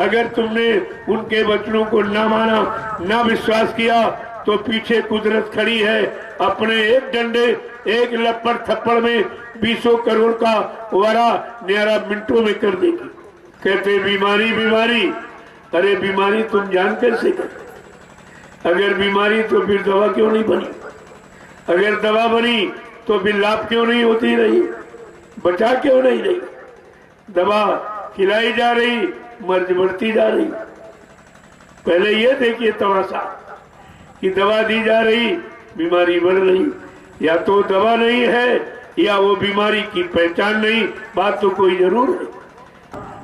अगर तुमने उनके वचनों को ना माना, ना विश्वास किया, तो पीछे कुदरत खड़ी है, अपने एक डंडे, एक लपड़ थप्पड़ में 20 करोड़ का वारा न्यारा मिनटों में कर देगी। कहते बीमारी बीमारी, अरे बीमारी तुम जान कैसे कर? अगर बीमारी तो फिर दवा क्यों नहीं बनी? अगर दवा बनी तो फिर लाभ क्यों नहीं होती रही? बचा क्यों नहीं रही? दवा खिलाई जा रही, मर्ज बढ़ती जा रही। पहले ये देखिए तमाशा कि दवा दी जा रही, बीमारी बढ़ रही। या तो दवा नहीं है या वो बीमारी की पहचान नहीं, बात तो कोई जरूर है।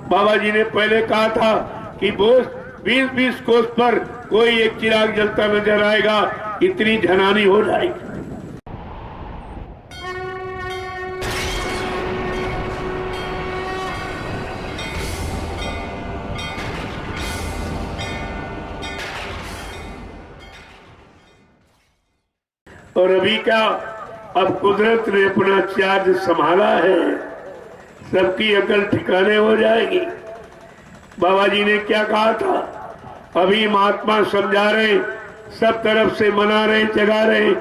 बाबा जी ने पहले कहा था कि 20-20 कोस पर कोई एक चिराग जलता नजर आएगा, इतनी झनानी हो जाएगी। और अभी क्या, अब कुदरत ने अपना चार्ज संभाला है, सबकी अकल ठिकाने हो जाएगी। बाबा जी ने क्या कहा था? अभी महात्मा समझा रहे, सब तरफ से मना रहे, जगा रहे,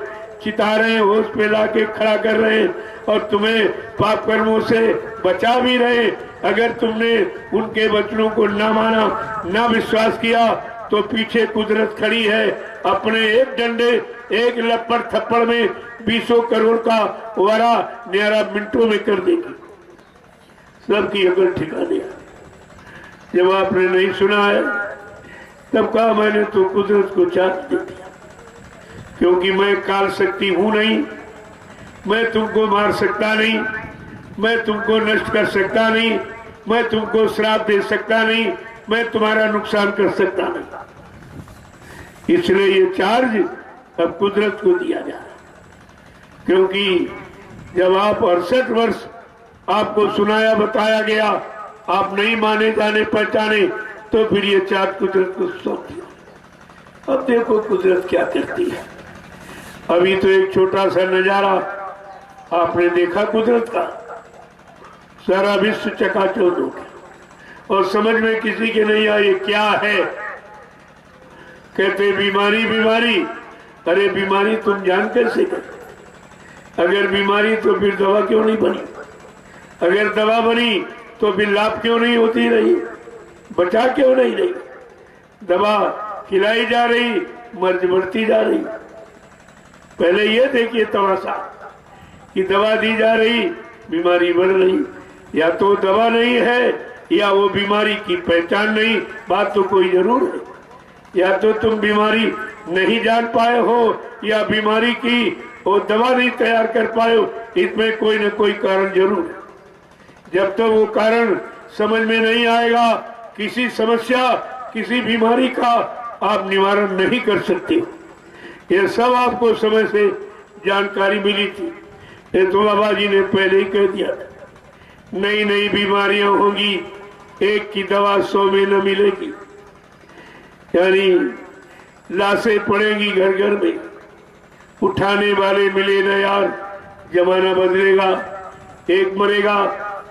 चिता रहे, होश पे लाके खड़ा कर रहे और तुम्हें पाप कर्मों से बचा भी रहे। अगर तुमने उनके वचनों को ना माना, ना विश्वास किया, तो पीछे कुदरत खड़ी है, अपने एक डंडे, एक लपड़ थप्पड़ में 20 करोड़ का वारा न्यारा मिनटों में कर देगी। सबकी अकल ठिकाने। जब आपने नहीं सुना है तब कहा मैंने तो कुदरत को चार्ज दे दिया, क्योंकि मैं काल शक्ति हूं नहीं, मैं तुमको मार सकता नहीं, मैं तुमको नष्ट कर सकता नहीं, मैं तुमको श्राप दे सकता नहीं, मैं तुम्हारा नुकसान कर सकता नहीं। इसलिए ये चार्ज अब कुदरत को दिया जा रहा है। क्योंकि जब आप 68 वर्ष आपको सुनाया बताया गया, आप नहीं माने जाने पहचाने, तो फिर ये चार्ज कुदरत को सौंप दिया। अब देखो कुदरत क्या करती है। अभी तो एक छोटा सा नजारा आपने देखा कुदरत का, सारा विश्व चकाचौंध हो गया और समझ में किसी के नहीं आया क्या है। कहते बीमारी बीमारी, अरे बीमारी तुम जान कैसे कर? अगर बीमारी तो फिर दवा क्यों नहीं बनी? अगर दवा बनी तो फिर लाभ क्यों नहीं होती रही? बचा क्यों नहीं रही? दवा खिलाई जा रही, मर्ज बढ़ती जा रही। पहले ये देखिए तमाशा कि दवा दी जा रही, बीमारी बढ़ रही। या तो दवा नहीं है या वो बीमारी की पहचान नहीं, बात तो कोई जरूर है। या तो तुम बीमारी नहीं जान पाए हो या बीमारी की वो दवा नहीं तैयार कर पाए हो, इसमें कोई न कोई कारण जरूर है। जब तक तो वो कारण समझ में नहीं आएगा, किसी समस्या, किसी बीमारी का आप निवारण नहीं कर सकते। ये सब आपको समय से जानकारी मिली थी। ये तो बाबा जी ने पहले ही कह दिया था, नई नई बीमारियां होंगी, एक की दवा 100 में न मिलेगी। यानी लाशें पड़ेंगी घर घर में, उठाने वाले मिले न यार। जमाना बदलेगा, एक मरेगा,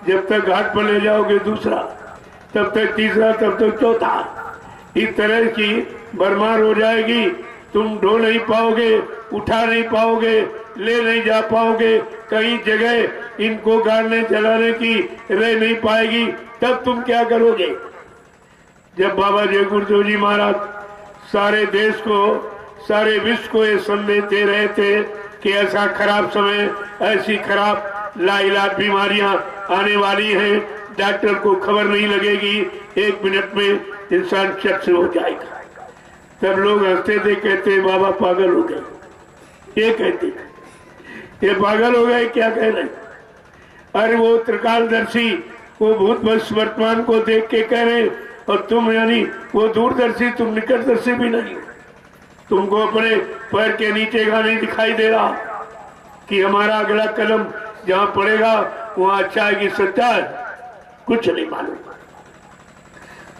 जब तक घाट पर ले जाओगे दूसरा, तब तक तीसरा, तब तक चौथा। इस तरह की भरमार हो जाएगी, तुम ढो नहीं पाओगे, उठा नहीं पाओगे, ले नहीं जा पाओगे, कहीं जगह इनको गाड़ने चलाने की रह नहीं पाएगी। तब तुम क्या करोगे? जब बाबा जय गुरुदेव जी महाराज सारे देश को, सारे विश्व को ये संदेश दे रहे थे कि ऐसा खराब समय, ऐसी खराब लाइलाज बीमारियां आने वाली हैं, डॉक्टर को खबर नहीं लगेगी, 1 मिनट में इंसान चक्स हो जाएगा। तब लोग हंसते थे, कहते बाबा पागल हो गए। ये कहते थे, ये पागल हो गए, क्या कह रहे? अरे वो त्रिकालदर्शी, वो भूत भविष्य वर्तमान को देख के कह रहे, और तुम यानी वो दूरदर्शी, तुम निकटदर्शी भी नहीं हो। तुमको अपने पैर के नीचे का नहीं दिखाई दे रहा कि हमारा अगला कदम जहां पड़ेगा वहां अच्छा है कि सच्चा है? कुछ नहीं मालूम।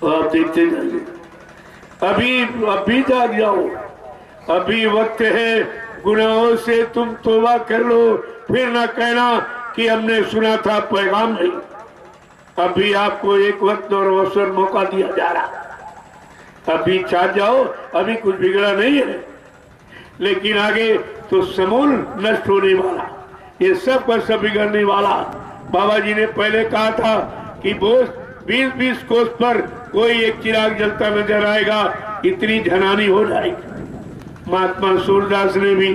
तो आप देखते जाइए, अभी जाग जाओ, अभी वक्त है। गुनाहों से तुम तौबा कर लो, फिर ना कहना कि हमने सुना था पैगाम नहीं। अभी आपको एक वक्त और अवसर मौका दिया जा रहा, अभी चाह जाओ, अभी कुछ बिगड़ा नहीं है, लेकिन आगे तो समूल नष्ट होने वाला, ये सब का सब बिगड़ने वाला। बाबा जी ने पहले कहा था कि 20-20 कोस पर कोई एक चिराग जलता नजर आएगा, इतनी झनानी हो जाएगी। महात्मा सूरदास ने भी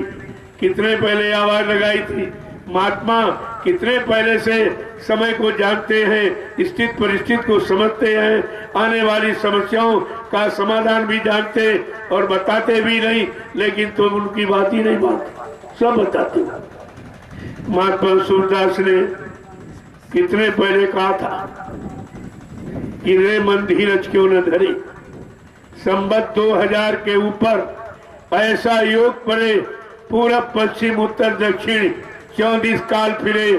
कितने पहले आवाज लगाई थी। महात्मा कितने पहले से समय को जानते हैं, स्थित परिस्थिति को समझते हैं, आने वाली समस्याओं का समाधान भी जानते और बताते भी नहीं, लेकिन तुम उनकी बात ही नहीं मानते, सब बताते। महात्मा सूरदास ने कितने पहले कहा था कि रे मन धीरज क्यों न धरे, संबत 2000 के ऊपर ऐसा योग पड़े, पूरब पश्चिम उत्तर दक्षिण 34 काल फिरे,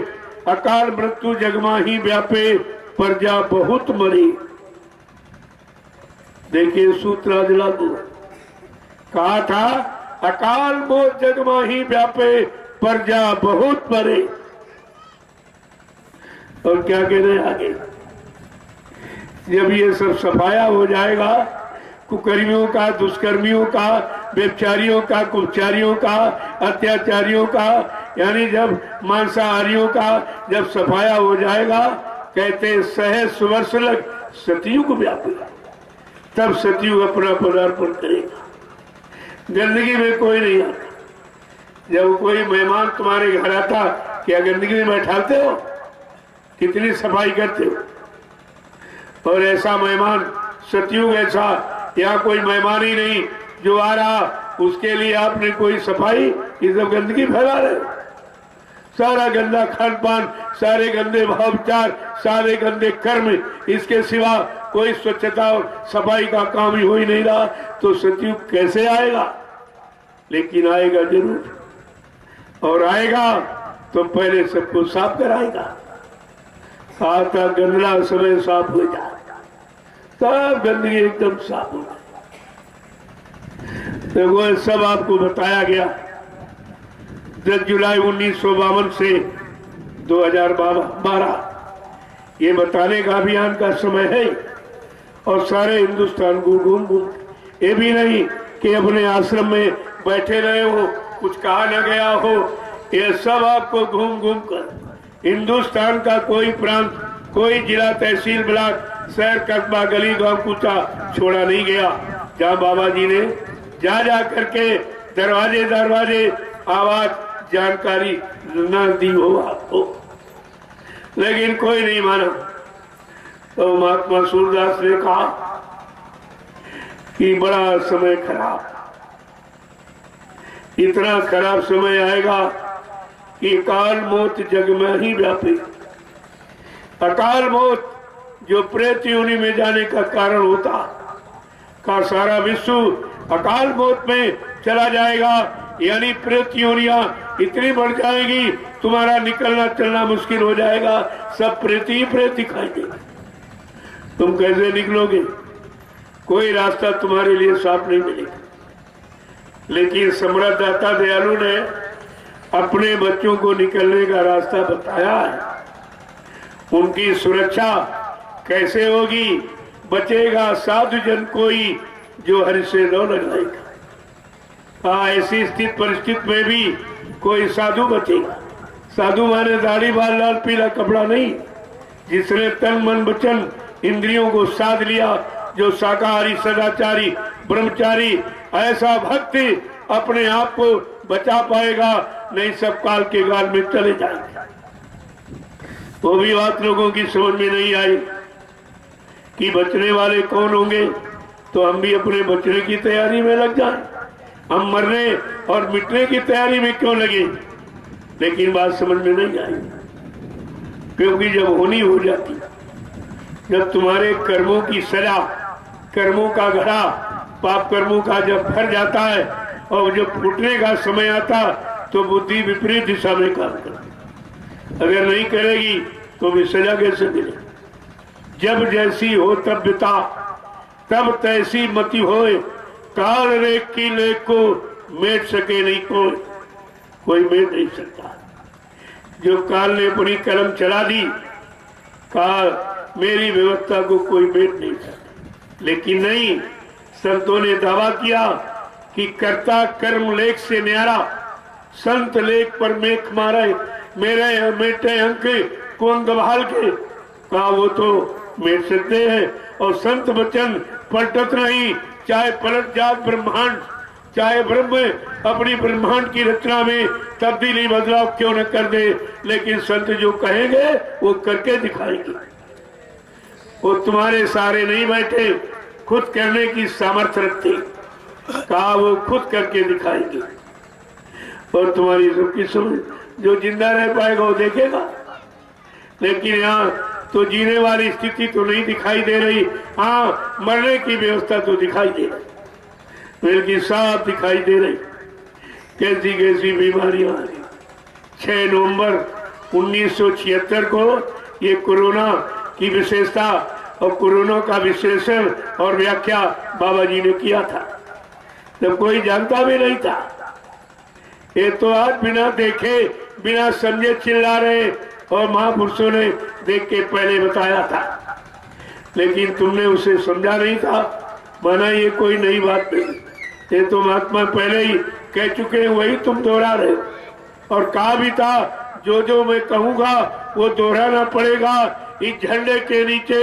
अकाल मृत्यु जगमाही व्यापे, प्रजा बहुत मरी। देखिए सूत्र आज लागू, कहा था अकाल मौत जगमाही व्यापे, प्रजा बहुत मरे। और क्या कह रहे आगे, जब ये सब सफाया हो जाएगा, कुकर्मियों का, दुष्कर्मियों का, व्यभिचारियों का, कुचारियों का, अत्याचारियों का, यानी जब मांसाहारियों का जब सफाया हो जाएगा, कहते सहज वर्ष लग सतयुग व्यापेगा, तब सतयुग अपना पदार्पण करेगा। गंदगी में कोई नहीं आता। जब कोई मेहमान तुम्हारे घर आता, क्या गंदगी में बैठाते हो? कितनी सफाई करते हो? और ऐसा मेहमान सतयुग ऐसा, यहाँ कोई मेहमान ही नहीं जो आ रहा, उसके लिए आपने कोई सफाई, ये सब गंदगी फैला रहे हो। सारा गंदा खान पान, सारे गंदे भाव विचार, सारे गंदे कर्म, इसके सिवा कोई स्वच्छता और सफाई का काम ही हो ही नहीं रहा, तो सतयुग कैसे आएगा? लेकिन आएगा जरूर, और आएगा तो पहले सबको साफ कराएगा। हाथ का गंदला समय साफ हो जाएगा, सब गंदगी एकदम साफ हो जाएगी। तो वो सब आपको बताया गया। 10 जुलाई 1952 से 2012 ये बताने का अभियान का समय है, और सारे हिंदुस्तान को घूम ये भी नहीं कि अपने आश्रम में बैठे रहे हो, कुछ कहा न गया हो, ये सब आपको घूम घूम कर हिंदुस्तान का कोई प्रांत, कोई जिला, तहसील, ब्लॉक, शहर, कस्बा, गली, गांव, कूचा छोड़ा नहीं गया, जहाँ बाबा जी ने जा करके दरवाजे दरवाजे आवाज जानकारी न दी हो आपको, लेकिन कोई नहीं माना। तो महात्मा सूरदास ने कहा कि बड़ा समय खराब, इतना खराब समय आएगा कि अकाल मौत जग में ही व्यापी। अकाल मौत जो प्रेत योनि में जाने का कारण होता, का सारा विश्व अकाल मौत में चला जाएगा, यानी प्रेत योनियां इतनी बढ़ जाएगी, तुम्हारा निकलना चलना मुश्किल हो जाएगा, सब प्रेत ही प्रेत दिखाई देगा। तुम कैसे निकलोगे? कोई रास्ता तुम्हारे लिए साफ नहीं मिलेगा। लेकिन सम्राट दाता दयालु ने अपने बच्चों को निकलने का रास्ता बताया है। उनकी सुरक्षा कैसे होगी? बचेगा साधु जन कोई, जो हरि से न लगाएगा। ऐसी स्थिति परिस्थिति में भी कोई साधु बचेगा। साधु माने दाढ़ी बाल लाल पीला कपड़ा नहीं, जिसने तन मन वचन इंद्रियों को साध लिया, जो शाकाहारी, सदाचारी, ब्रह्मचारी, ऐसा भक्ति अपने आप को बचा पाएगा, नहीं सब काल के गाल में चले जाएंगे। वो भी बात लोगों की समझ में नहीं आई कि बचने वाले कौन होंगे, तो हम भी अपने बचने की तैयारी में लग जाएं। हम मरने और मिटने की तैयारी में क्यों लगे? लेकिन बात समझ में नहीं आई, क्योंकि जब होनी हो जाती, जब तुम्हारे कर्मों की सजा, कर्मों का घड़ा, पाप कर्मों का जब भर जाता है और जब फूटने का समय आता, तो बुद्धि विपरीत दिशा में काम करती। अगर नहीं करेगी तो भी सजा कैसे मिलेगी? जब जैसी हो तब बिता, तब तैसी मति होए, काल रेख की लेख को मेट सके नहीं कोई मेट नहीं सकता। जो काल ने अपनी कलम चला दी, काल मेरी व्यवस्था को कोई बैठ नहीं सकता। लेकिन नहीं, संतों ने दावा किया कि कर्ता कर्म लेख से न्यारा, संत लेख पर मेख मारे, मेरे मेटे अंक को अंग बहाल के। कहा वो तो मेट सकते हैं, और संत वचन पलटत नहीं, चाहे पलट जात ब्रह्मांड, चाहे ब्रह्म अपनी ब्रह्मांड की रचना में तब्दीली बदलाव क्यों न कर दे, लेकिन संत जो कहेंगे वो करके दिखाएंगे। वो तुम्हारे सारे नहीं बैठे, खुद करने की सामर्थ्य रखते। कहा वो खुद करके दिखाएंगे, और तुम्हारी सबकी समझ, जो जिंदा रह पाएगा वो देखेगा। लेकिन यहाँ तो जीने वाली स्थिति तो नहीं दिखाई दे रही, हाँ मरने की व्यवस्था तो दिखाई दे रही, बल्कि साफ दिखाई दे रही। कैसी कैसी बीमारियां आ रही। 6 नवंबर 1976 को ये कोरोना की विशेषता और कोरोना का विश्लेषण और व्याख्या बाबा जी ने किया था, तब कोई जानता भी नहीं था। ये तो आज बिना देखे बिना समझे चिल्ला रहे, और महापुरुषों ने देख के पहले बताया था, लेकिन तुमने उसे समझा नहीं था, माना ये कोई नई बात नहीं, ये तो महात्मा पहले ही कह चुके हैं, वही तुम दोहरा रहे हो। और कहा भी था, जो जो मैं कहूंगा वो दोहराना पड़ेगा, इस झंडे के नीचे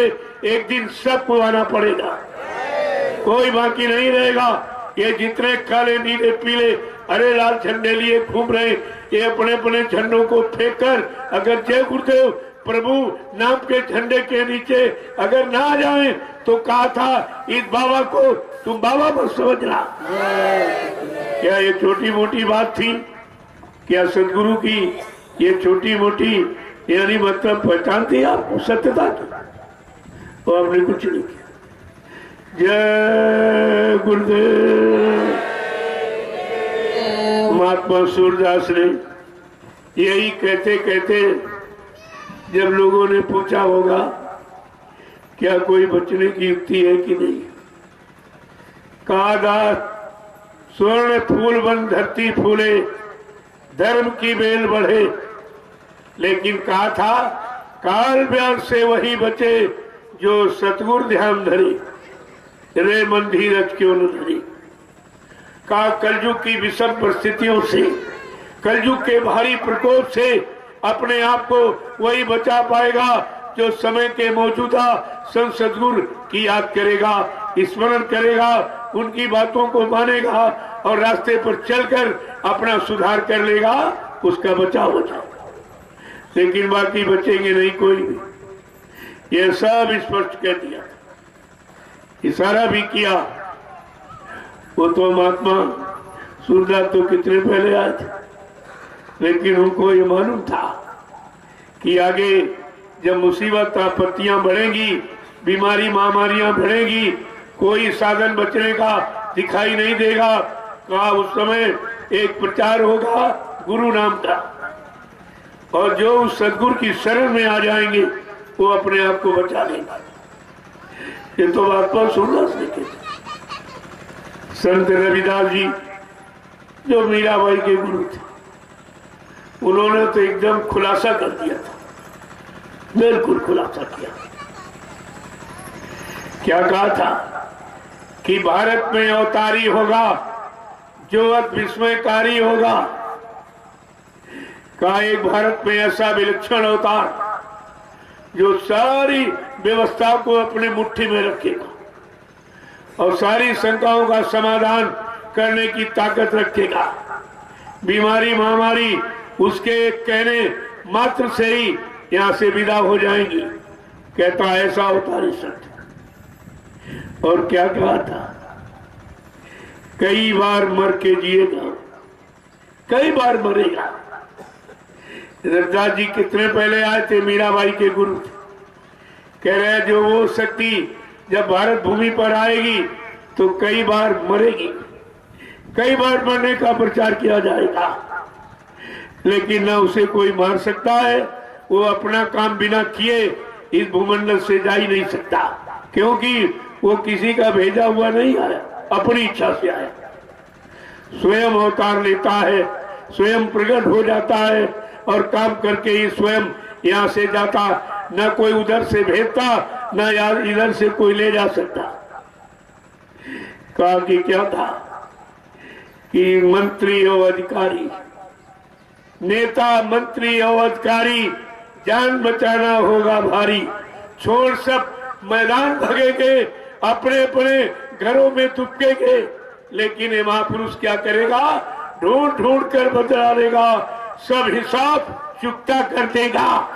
एक दिन सबको आना पड़ेगा, कोई बाकी नहीं रहेगा। ये जितने काले नीले पीले हरे लाल झंडे लिए घूम रहे, ये अपने अपने झंडों को फेंक कर अगर जय गुरुदेव प्रभु नाम के झंडे के नीचे अगर ना आ जाए, तो कहा था इस बाबा को तुम बाबा मत समझना। क्या ये छोटी मोटी बात थी? क्या सदगुरु की ये छोटी मोटी यानी मतलब पहचान थी आपको सत्यता की? तो आपने कुछ नहीं किया। जय गुरुदेव। महात्मा सूरदास ने यही कहते कहते जब लोगों ने पूछा होगा क्या कोई बचने की युक्ति है कि नहीं, कहा दास स्वर्ण फूल बन धरती फूले, धर्म की बेल बढ़े, लेकिन कहा था काल व्याध से वही बचे जो सतगुरु ध्यान धरे, रे मन धीरज क्यों न धरे। कहा कलयुग की विषम परिस्थितियों से, कलयुग के भारी प्रकोप से अपने आप को वही बचा पाएगा जो समय के मौजूदा संत सद्गुरु की याद करेगा, स्मरण करेगा, उनकी बातों को मानेगा और रास्ते पर चलकर अपना सुधार कर लेगा, उसका बचाव हो जाएगा। लेकिन बाकी बचेंगे नहीं कोई भी। यह सब स्पष्ट कर दिया, इशारा भी किया। वो तो महात्मा सूरदास तो कितने पहले आए थे, लेकिन उनको ये मालूम था कि आगे जब मुसीबत आपत्तियां बढ़ेंगी, बीमारी महामारियां बढ़ेंगी, कोई साधन बचने का दिखाई नहीं देगा। कहा उस समय एक प्रचार होगा गुरु नाम का, और जो उस सदगुरु की शरण में आ जाएंगे वो अपने आप को बचा लेंगे। ये तो महात्मा सूरदास ने कहा। संत रविदास जी जो मीराबाई के गुरु थे, उन्होंने तो एकदम खुलासा कर दिया था, बिल्कुल खुलासा किया। क्या कहा था कि भारत में अवतारी होगा जो अति विस्मयकारी होगा। कहा एक भारत में ऐसा विलक्षण अवतार जो सारी व्यवस्था को अपने मुट्ठी में रखेगा और सारी शंकाओं का समाधान करने की ताकत रखेगा। बीमारी महामारी उसके एक कहने मात्र से ही यहां से विदा हो जाएंगी। कहता ऐसा अवतारी संत। और क्या कहा था, कई बार मर के जिएगा, कई बार मरेगा। रविदास जी कितने पहले आए थे, मीराबाई के गुरु थे। कह रहे जो वो शक्ति जब भारत भूमि पर आएगी तो कई बार मरेगी, कई बार मरने का प्रचार किया जाएगा, लेकिन न उसे कोई मार सकता है। वो अपना काम बिना किए इस भूमंडल से जा ही नहीं सकता, क्योंकि वो किसी का भेजा हुआ नहीं आया, अपनी इच्छा से आया। स्वयं अवतार लेता है, स्वयं प्रकट हो जाता है और काम करके ही स्वयं यहाँ से जाता न कोई उधर से भेजता, न यार इधर से कोई ले जा सकता। कहा कि क्या था कि मंत्री और अधिकारी, नेता मंत्री और अधिकारी, जान बचाना होगा भारी, छोड़ सब मैदान भगेंगे, अपने अपने घरों में दुबकेंगे, लेकिन ये महापुरुष क्या करेगा, ढूंढ ढूंढ कर बदला लेगा, सब हिसाब चुकता कर देगा।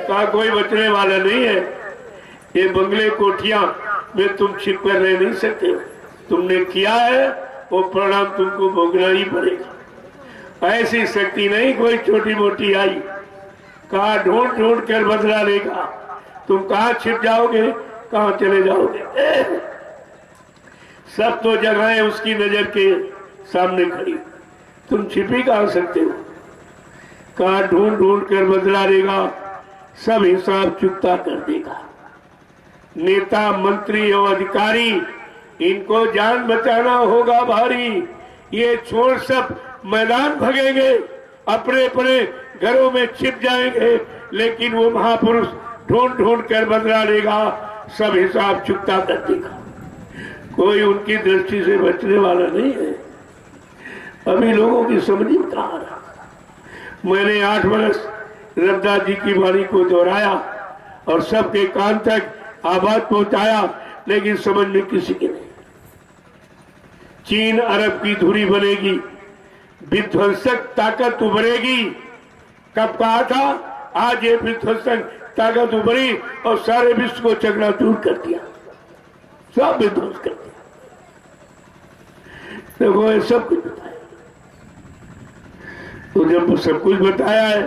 कहा कोई बचने वाला नहीं है, ये बंगले कोठियां में तुम छिप कर रह नहीं सकते, तुमने किया है वो परिणाम तुमको भोगना ही पड़ेगा। ऐसी शक्ति नहीं कोई छोटी मोटी आई। कहा ढूंढ ढूंढ कर बदला लेगा, तुम कहाँ छिप जाओगे, कहाँ चले जाओगे। सब तो जगहें उसकी नजर के सामने खड़ी, तुम छिप ही कहाँ सकते हो। कहा ढूंढ ढूंढ कर बदला लेगा, सब हिसाब चुकता कर देगा। नेता मंत्री और अधिकारी, इनको जान बचाना होगा भारी, ये छोड़ सब मैदान भगेंगे, अपने अपने घरों में छिप जाएंगे, लेकिन वो महापुरुष ढूंढ ढूंढ कर बदला लेगा, सब हिसाब चुकता कर देगा। कोई उनकी दृष्टि से बचने वाला नहीं है। अभी लोगों की समझ में कहाँ रहा। मैंने 8 वर्ष रविदास जी की वाणी को दोहराया और सबके कान तक आवाज पहुंचाया, लेकिन समझ में किसी के नहीं। चीन अरब की धुरी बनेगी, विध्वंसक ताकत उभरेगी। कब कहा था, आज ये विध्वंसक ताकत उभरी और सारे विश्व को चकनाचूर कर दिया, सब विध्वंस कर दिया। देखो ये सब कुछ बताया, तो जब सब कुछ बताया है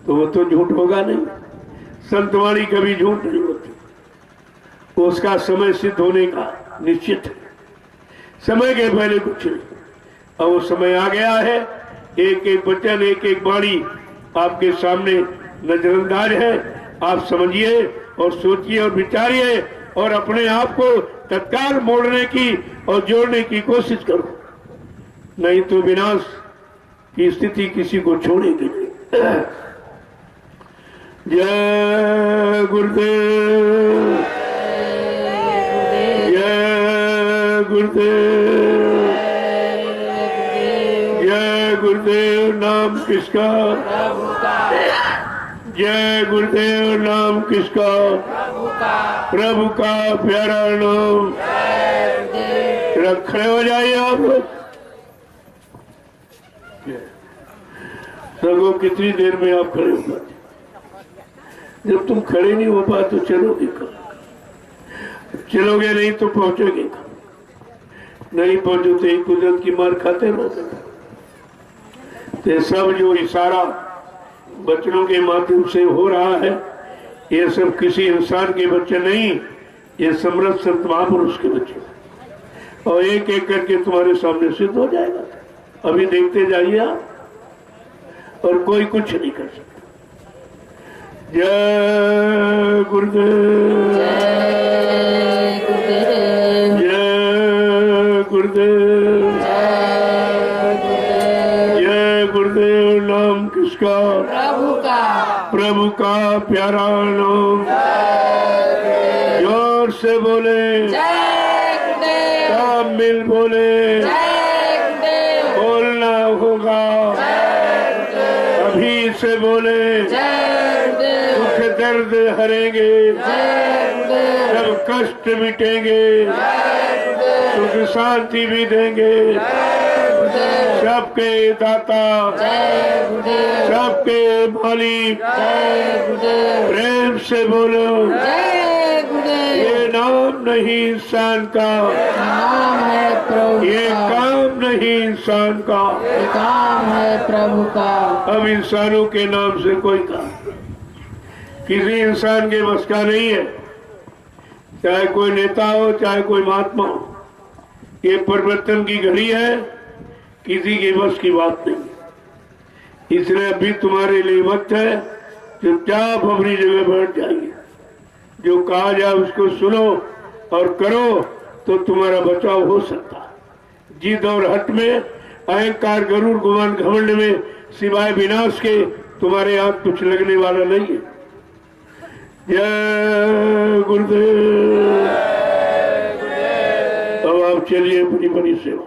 तो वो तो झूठ होगा नहीं। संतवाणी कभी झूठ नहीं होती, उसका समय सिद्ध होने का निश्चित है। समय के पहले कुछ नहीं, और वो समय आ गया है। एक एक वचन, एक एक वाणी आपके सामने नजरअंदाज है। आप समझिए और सोचिए और विचारिए और अपने आप को तत्काल मोड़ने की और जोड़ने की कोशिश करो, नहीं तो विनाश की स्थिति किसी को छोड़ेगी नहीं। जय गुरुदेव, जय गुरुदेव, जय गुरुदेव। नाम किसका? जय गुरुदेव। नाम किसका? प्रभु का प्यारा नाम। खड़े हो जाइए आप लोग। सबको कितनी देर में आप खड़े हो पाते? जब तुम खड़े नहीं हो पाए तो चलोगे कब? चलोगे नहीं तो पहुंचोगे कब? नहीं पहुंचो तो एक कुदरत की मार खाते रहोगे। तो सब जो इशारा बच्चों के माध्यम से हो रहा है, ये सब किसी इंसान के बच्चे नहीं, ये समर्थ संत महापुरुष के बच्चे, और एक एक करके तुम्हारे सामने सिद्ध हो जाएगा। अभी देखते जाइए आप, और कोई कुछ नहीं कर सकता। जय गुरुदेव, जय गुरुदेव, जय गुरुदेव। नाम किसका? प्रभु का। प्रभु का प्यारा नाम। जोर से बोले, सब मिल बोले, बोलना होगा। अभी से बोले, दुख दर्द हरेंगे, सब कष्ट मिटेंगे, सुख शांति भी देंगे। सबके दाता, सबके मालिक, प्रेम से बोलो। ये नाम नहीं इंसान का, नाम है प्रभु ये का। काम नहीं इंसान का, ये काम है प्रभु का। अब इंसानों के नाम से कोई काम किसी इंसान के बस का नहीं है, चाहे कोई नेता हो, चाहे कोई महात्मा हो। ये परिवर्तन की घड़ी है, किसी के बस की बात नहीं। इसलिए अभी तुम्हारे लिए वक्त है, चुपचाप अपनी जगह बैठ जाइए। जो कहा जाए उसको सुनो और करो, तो तुम्हारा बचाव हो सकता है। जिद और हट में, अहंकार, गरूर, गुमान, घमंड में सिवाय विनाश के तुम्हारे हाथ कुछ लगने वाला नहीं है। जय गुरुदेव। अब आप चलिए बड़ी बड़ी सेवा।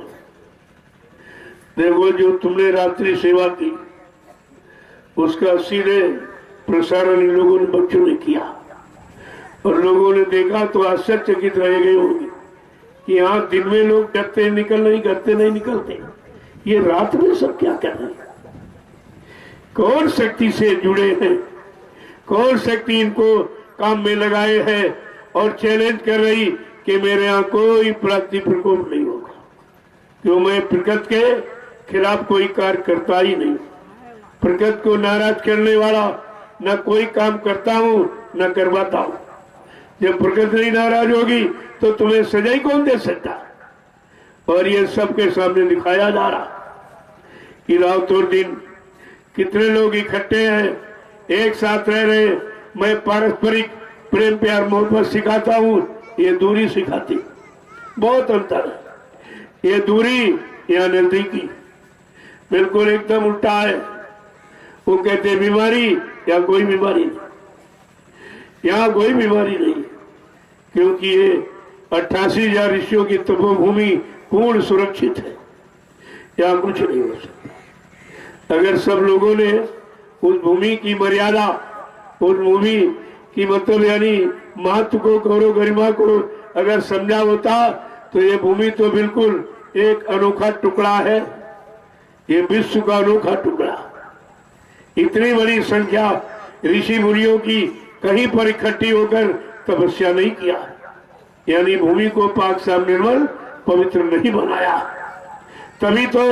देखो जो तुमने रात्रि सेवा की उसका सीधे प्रसारण इन लोगों ने, बच्चों ने किया, और लोगों ने देखा तो आश्चर्यचकित रह गए होंगे कि यहाँ दिन में लोग डरते निकल नहीं करते नहीं निकलते, ये रात में सब क्या कर रहे हैं, कौन शक्ति से जुड़े हैं, कौन शक्ति इनको काम में लगाए हैं, और चैलेंज कर रही कि मेरे यहाँ कोई प्राकृतिक प्रकोप नहीं होगा, क्यों मैं प्रकृति के खिलाफ कोई कार्य करता ही नहीं, प्रकृति को नाराज करने वाला न कोई काम करता हूँ न करवाता हूँ। जब प्रकृति नहीं नाराज होगी तो तुम्हें सजा ही कौन दे सकता। और ये सबके सामने दिखाया जा रहा कि रात और दिन कितने लोग इकट्ठे हैं, एक साथ रह रहे। मैं पारस्परिक प्रेम प्यार मोहब्बत सिखाता हूँ, ये दूरी सिखाती, बहुत अंतर है। ये दूरी या नजदीकी बिल्कुल एकदम उल्टा है। वो कहते बीमारी या कोई बीमारी नहीं, यहाँ कोई बीमारी नहीं, क्योंकि ये 88,000 ऋषियों की तपोभूमि पूर्ण सुरक्षित है, यहाँ कुछ नहीं हो सकता। अगर सब लोगों ने उस भूमि की मर्यादा, उस भूमि की मतलब यानी महत्व को, गौरव गरिमा को अगर समझा होता तो ये भूमि तो बिल्कुल एक अनोखा टुकड़ा है, ये विश्व का अनोखा टुकड़ा। इतनी बड़ी संख्या ऋषि मुनियों की कहीं पर इकट्ठी होकर तपस्या नहीं किया, यानी भूमि को पाक साफ निर्मल पवित्र नहीं बनाया। तभी तो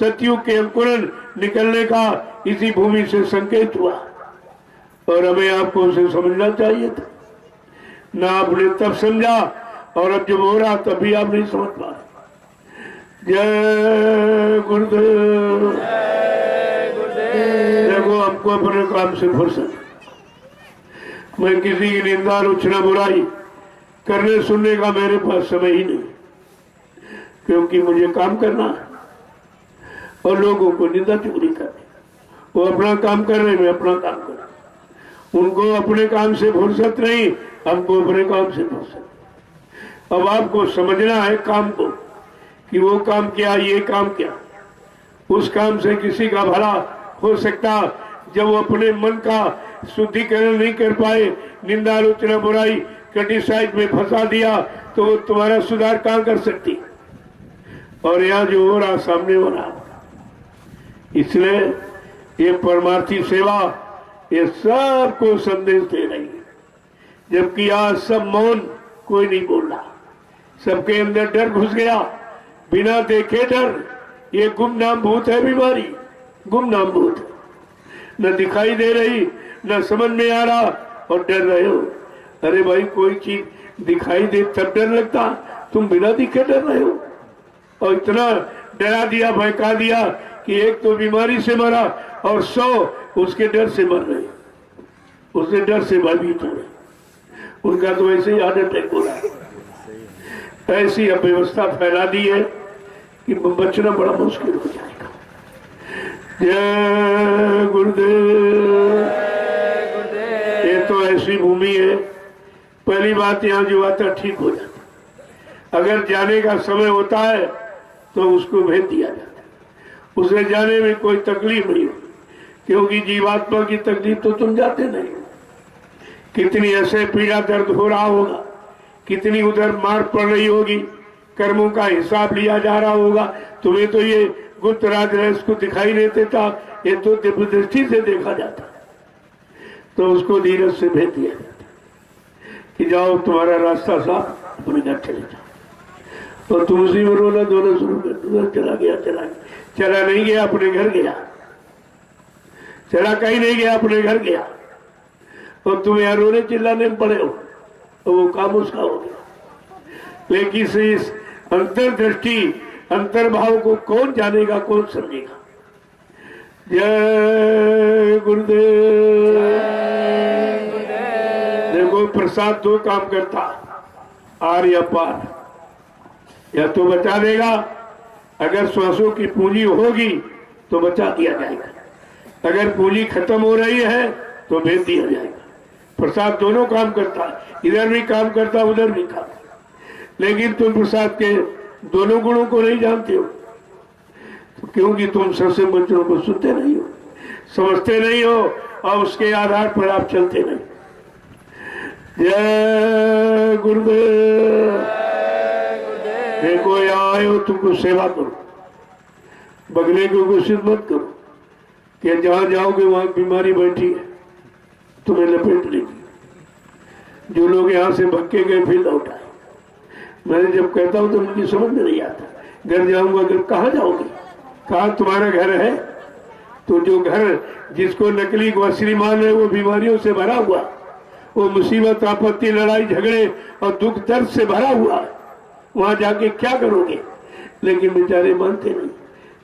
सतयुग के अंकुरण निकलने का इसी भूमि से संकेत हुआ, और हमें आपको उसे समझना चाहिए था ना। आपने तब समझा और अब जब हो रहा तब भी आप नहीं समझ पा रहे। जय गुरुदेव। देखो हमको अपने काम से फुर्सत, मैं किसी की निंदा आलोचना बुराई करने सुनने का मेरे पास समय ही नहीं, क्योंकि मुझे काम करना है और लोगों को निंदा चुगली करनी। वो अपना काम कर रहे, मैं अपना काम कर रहा हूं। उनको अपने काम से फुर्सत नहीं, हमको अपने काम से फुर्सत। अब आपको समझना है काम को कि वो काम क्या, ये काम क्या। उस काम से किसी का भला हो सकता जब वो अपने मन का शुद्धिकरण नहीं कर पाए, निंदा आलोचना बुराई क्रिटिसाइज में फंसा दिया, तो वो तुम्हारा सुधार कहां कर सकती। और यहाँ जो हो रहा सामने हो रहा, इसलिए ये परमार्थी सेवा ये सबको संदेश दे रही है। जबकि आज सब मौन, कोई नहीं बोल रहा, सबके अंदर डर घुस गया, बिना देखे डर। ये गुमनाम भूत है बीमारी, गुमनाम भूत है, न दिखाई दे रही न समझ में आ रहा और डर रहे हो। अरे भाई कोई चीज दिखाई दे तब डर लगता, तुम बिना दिखे डर रहे हो। और इतना डरा दिया, भयका दिया कि एक तो बीमारी से मरा और 100 उसके डर से मर रहे, उसके डर से भयभीत हो रहे। उनका तो ऐसे ही हार्ट अटैक हो रहा है। ऐसी अव्यवस्था फैला दी है कि बचना बड़ा मुश्किल हो जाएगा। जय गुरुदेव। ये तो ऐसी भूमि है, पहली बात यहाँ जो आता ठीक हो जाता। अगर जाने का समय होता है तो उसको भेज दिया जाता है, उसे जाने में कोई तकलीफ नहीं होती, क्योंकि जीवात्मा की तकलीफ तो तुम जाते नहीं हो। कितनी ऐसे पीड़ा दर्द हो रहा होगा, कितनी उधर मार पड़ रही होगी, कर्मों का हिसाब लिया जा रहा होगा। तुम्हें तो ये गुप्त राज रहस्य को दिखाई नहीं देता, ये तो दिव्य दृष्टि से देखा जाता। तो उसको धीरज से भेज दिया जाता कि जाओ तुम्हारा रास्ता साफ, अपने घर चले जाओ। तो तुम उसी में रोना धोना शुरू कर दो, चला गया चला गया, चला नहीं गया अपने घर गया, चला कहीं नहीं गया अपने घर गया, और तुम यहाँ रोने चिल्लाने में पड़े हो, तो वो काम उसका हो गया। लेकिन से इस अंतर्दृष्टि अंतर्भाव को कौन जानेगा, कौन समझेगा। जय गुरुदेव। देखो प्रसाद दो काम करता, आर या पार। या तो बचा देगा, अगर श्वासों की पूंजी होगी तो बचा दिया जाएगा, अगर पूंजी खत्म हो रही है तो भेज दिया जाएगा। प्रसाद दोनों काम करता है, इधर भी काम करता है, उधर भी काम। लेकिन तुम प्रसाद के दोनों गुणों को नहीं जानते हो, तो क्योंकि तुम सत्संग वचनों को सुनते नहीं हो, समझते नहीं हो, और उसके आधार पर आप चलते नहीं। जय गुरुदेव। देखो यहाँ आए हो, तुमको सेवा करो, बगने की कोशिश मत करो कि जहां जाओगे वहां बीमारी बैठी है तुम्हें लपेट लेगी। जो लोग यहाँ से भग के गए फिर लौट आए। मैंने जब कहता हूं तो मुझे समझ में नहीं आता, घर जाऊंगा, घर कहाँ जाओगे, कहाँ तुम्हारा घर है? तो जो घर जिसको नकली ग्वासरी मान है वो बीमारियों से भरा हुआ, वो मुसीबत आपत्ति लड़ाई झगड़े और दुख दर्द से भरा हुआ, वहां जाके क्या करोगे? लेकिन बेचारे मानते नहीं,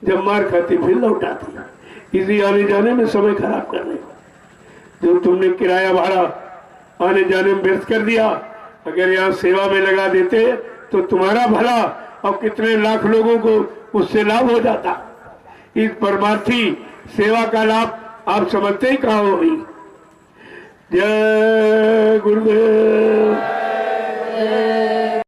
जब मार खाते फिर लौट आते। इसी आने जाने में समय खराब कर रहे हो। जो तुमने किराया भाड़ा आने जाने में व्यर्थ कर दिया, अगर यहाँ सेवा में लगा देते तो तुम्हारा भला और कितने लाख लोगों को उससे लाभ हो जाता। इस परमार्थी सेवा का लाभ आप समझते ही कहाँ हो। जय गुरुदेव।